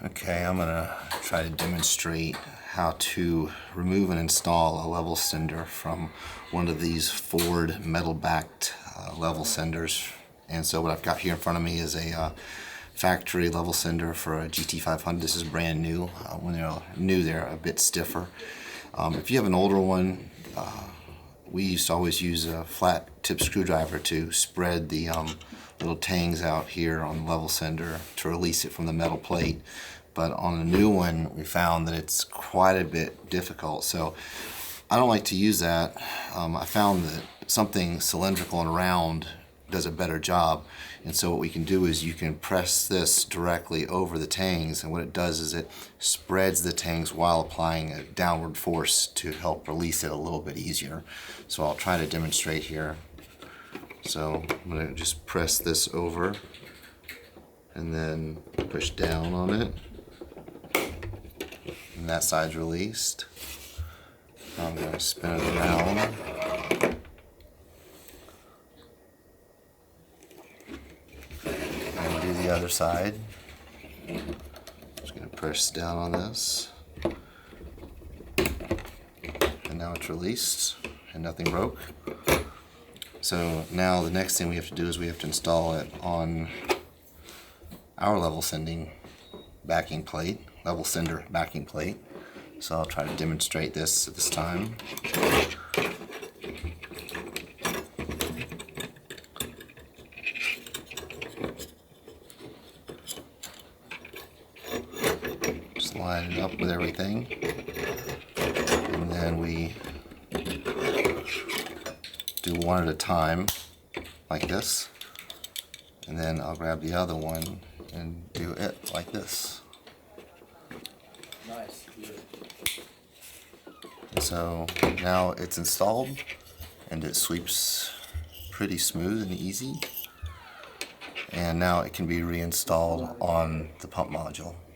Okay, I'm gonna try to demonstrate how to remove and install a level sender from one of these Ford metal-backed level senders. And so what I've got here in front of me is a factory level sender for a GT 500. This is brand new. When they're new, they're a bit stiffer. If you have an older one, we used to always use a flat tip screwdriver to spread the little tangs out here on the level sender to release it from the metal plate. But on a new one, we found that it's quite a bit difficult. So I don't like to use that. I found that something cylindrical and round does a better job. And so what we can do is you can press this directly over the tangs, and what it does is it spreads the tangs while applying a downward force to help release it a little bit easier. So I'll try to demonstrate here. So I'm going to just press this over and then push down on it, and that side's released. I'm going to spin it around. And do the other side. Just going to press down on this. And now it's released and nothing broke. So now the next thing we have to do is we have to install it on our level sender backing plate. So I'll try to demonstrate this at this time. Just line it up with everything, and then we do one at a time like this, and then I'll grab the other one and do it like this. Nice. So now it's installed and it sweeps pretty smooth and easy, and now it can be reinstalled on the pump module.